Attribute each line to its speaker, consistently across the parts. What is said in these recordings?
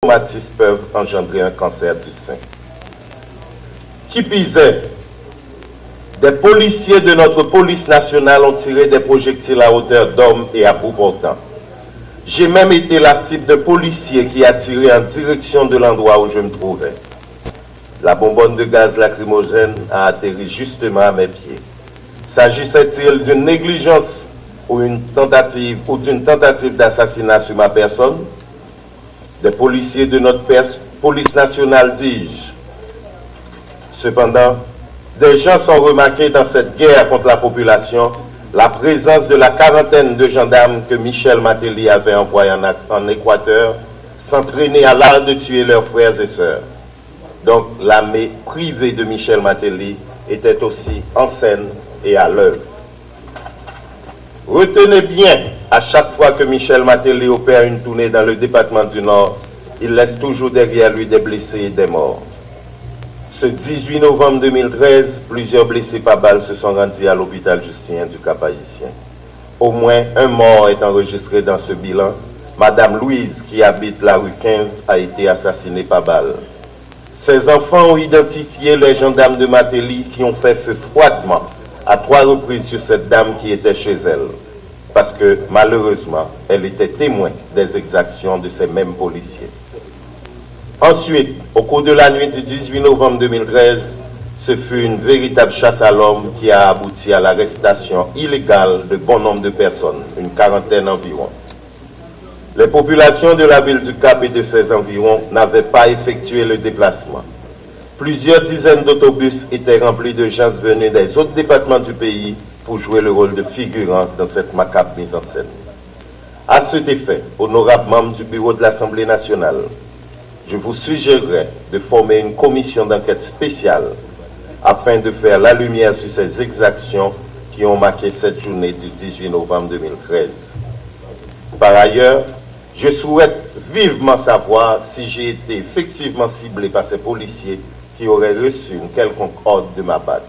Speaker 1: traumatismes peuvent engendrer un cancer du sein. Qui pisait, des policiers de notre police nationale ont tiré des projectiles à hauteur d'homme et à bout portant. J'ai même été la cible de policiers qui a tiré en direction de l'endroit où je me trouvais. La bonbonne de gaz lacrymogène a atterri justement à mes pieds. S'agissait-il d'une négligence ou d'une tentative d'assassinat sur ma personne? Des policiers de notre police nationale, dis-je. Cependant, des gens sont remarqués dans cette guerre contre la population la présence de la quarantaine de gendarmes que Michel Martelly avait envoyés en Équateur s'entraîner à l'art de tuer leurs frères et sœurs. Donc l'armée privée de Michel Martelly était aussi en scène et à l'œuvre. Retenez bien, à chaque fois que Michel Martelly opère une tournée dans le département du Nord, il laisse toujours derrière lui des blessés et des morts. Ce 18 novembre 2013, plusieurs blessés par balle se sont rendus à l'hôpital Justinien du Cap-Haïtien. Au moins un mort est enregistré dans ce bilan. Madame Louise, qui habite la rue 15, a été assassinée par balle. Ces enfants ont identifié les gendarmes de Martelly qui ont fait feu froidement à 3 reprises sur cette dame qui était chez elle. Parce que malheureusement, elle était témoin des exactions de ces mêmes policiers. Ensuite, au cours de la nuit du 18 novembre 2013, ce fut une véritable chasse à l'homme qui a abouti à l'arrestation illégale de bon nombre de personnes, une quarantaine environ. Les populations de la ville du Cap et de ses environs n'avaient pas effectué le déplacement. Plusieurs dizaines d'autobus étaient remplis de gens venus des autres départements du pays pour jouer le rôle de figurants dans cette macabre mise en scène. À cet effet, honorables membres du bureau de l'Assemblée nationale, je vous suggérerais de former une commission d'enquête spéciale afin de faire la lumière sur ces exactions qui ont marqué cette journée du 18 novembre 2013. Par ailleurs, je souhaite vivement savoir si j'ai été effectivement ciblé par ces policiers qui auraient reçu une quelconque ordre de ma part.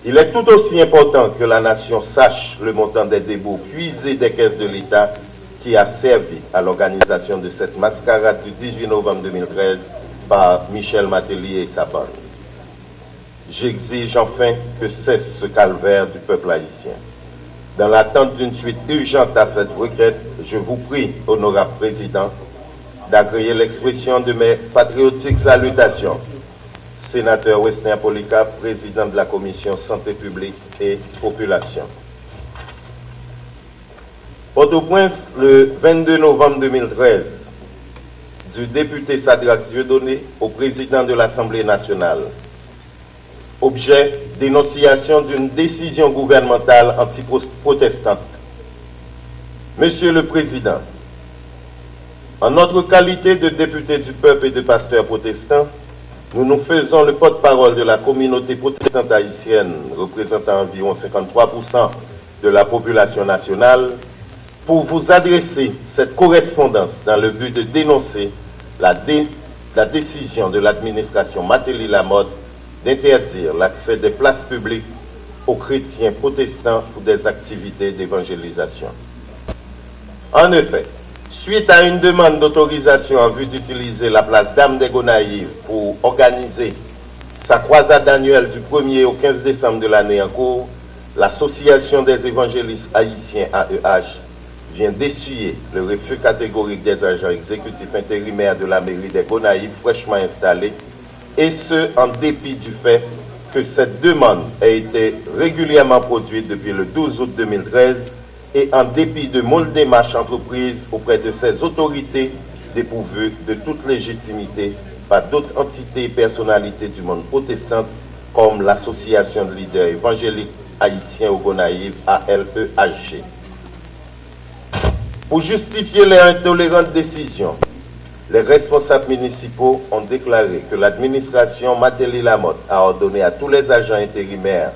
Speaker 1: Il est tout aussi important que la nation sache le montant des débouts puisés des caisses de l'État qui a servi à l'organisation de cette mascarade du 18 novembre 2013 par Michel Martelly et sa bande. J'exige enfin que cesse ce calvaire du peuple haïtien. Dans l'attente d'une suite urgente à cette requête, je vous prie, honorable président, d'agréer l'expression de mes patriotiques salutations. Sénateur Westin Polycarpe, président de la commission Santé publique et Population. Port-au-Prince, le 22 novembre 2013, du député Sadraque Dieudonné au président de l'Assemblée nationale. Objet, dénonciation d'une décision gouvernementale anti-protestante. Monsieur le Président, en notre qualité de député du peuple et de pasteur protestant, nous nous faisons le porte-parole de la communauté protestante haïtienne, représentant environ 53% de la population nationale, pour vous adresser cette correspondance dans le but de dénoncer la décision de l'administration Martelly-Lamotte d'interdire l'accès des places publiques aux chrétiens protestants pour des activités d'évangélisation. En effet, suite à une demande d'autorisation en vue d'utiliser la place Dame des Gonaïves pour organiser sa croisade annuelle du 1er au 15 décembre de l'année en cours, l'Association des évangélistes haïtiens AEH vient d'essuyer le refus catégorique des agents exécutifs intérimaires de la mairie des Gonaïves fraîchement installés, et ce en dépit du fait que cette demande a été régulièrement produite depuis le 12 août 2013 et en dépit de molles démarches entreprises auprès de ces autorités dépourvues de toute légitimité par d'autres entités et personnalités du monde protestant comme l'Association de leaders évangéliques haïtiens aux Gonaïves, ALEHG. Pour justifier les intolérantes décisions, les responsables municipaux ont déclaré que l'administration Martelly-Lamotte a ordonné à tous les agents intérimaires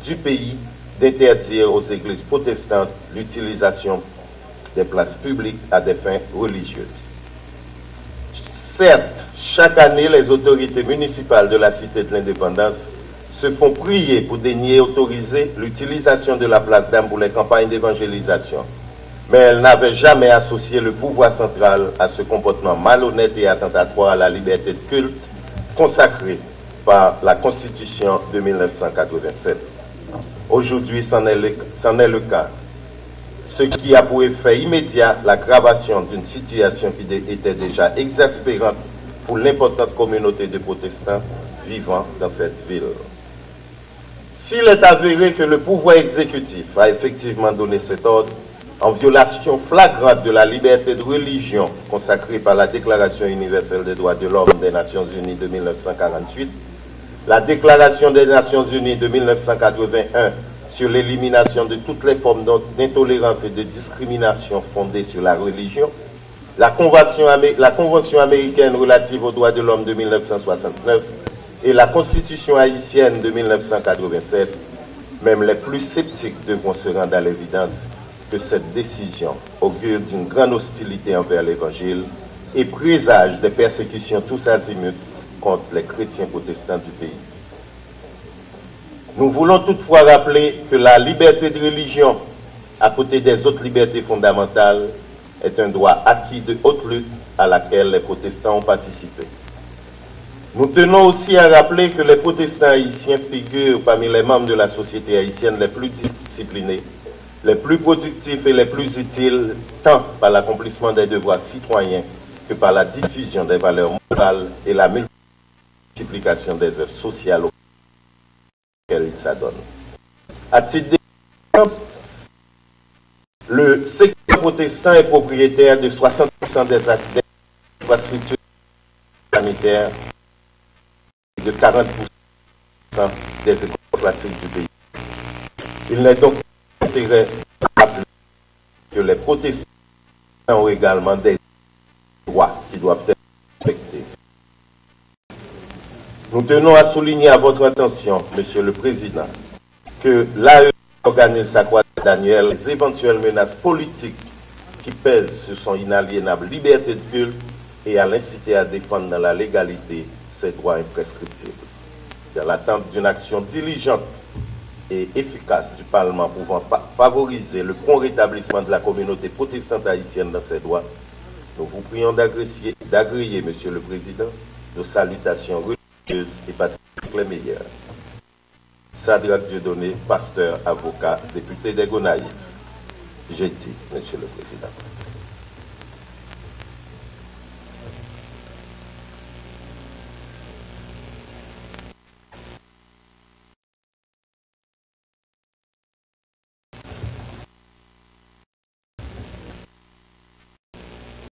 Speaker 1: du pays d'interdire aux églises protestantes l'utilisation des places publiques à des fins religieuses. Certes, chaque année, les autorités municipales de la Cité de l'Indépendance se font prier pour daigner autoriser l'utilisation de la place d'Âme pour les campagnes d'évangélisation. mais elle n'avait jamais associé le pouvoir central à ce comportement malhonnête et attentatoire à la liberté de culte consacrée par la Constitution de 1987. Aujourd'hui, c'en est le cas. Ce qui a pour effet immédiat l'aggravation d'une situation qui était déjà exaspérante pour l'importante communauté de protestants vivant dans cette ville. S'il est avéré que le pouvoir exécutif a effectivement donné cet ordre, en violation flagrante de la liberté de religion consacrée par la Déclaration universelle des droits de l'homme des Nations unies de 1948, la Déclaration des Nations unies de 1981 sur l'élimination de toutes les formes d'intolérance et de discrimination fondées sur la religion, la Convention américaine relative aux droits de l'homme de 1969 et la Constitution haïtienne de 1987, même les plus sceptiques devront se rendre à l'évidence que cette décision augure d'une grande hostilité envers l'Évangile et présage des persécutions tous azimuts contre les chrétiens protestants du pays. Nous voulons toutefois rappeler que la liberté de religion, à côté des autres libertés fondamentales, est un droit acquis de haute lutte à laquelle les protestants ont participé. Nous tenons aussi à rappeler que les protestants haïtiens figurent parmi les membres de la société haïtienne les plus disciplinés, les plus productifs et les plus utiles, tant par l'accomplissement des devoirs citoyens que par la diffusion des valeurs morales et la multiplication des œuvres sociales auxquelles ils s'adonnent. À titre d'exemple, le secteur protestant est propriétaire de 60% des infrastructures sanitaires et de 40% des écoles classiques du pays. Il n'est donc pas d'intérêt à rappeler que les protestants ont également des droits qui doivent être respectés. Nous tenons à souligner à votre attention, Monsieur le Président, que l'AE organise sa croix annuelle les éventuelles menaces politiques qui pèsent sur son inaliénable liberté de culte et à l'inciter à défendre dans la légalité ses droits imprescriptibles. Dans l'attente d'une action diligente et efficace du Parlement pouvant favoriser le prompt rétablissement de la communauté protestante haïtienne dans ses droits, nous vous prions d'agréer, Monsieur le Président, nos salutations religieuses et patriotiques les meilleures. Sadrak Dieudonné, pasteur, avocat, député des Gonaïves. J'ai dit, Monsieur le Président.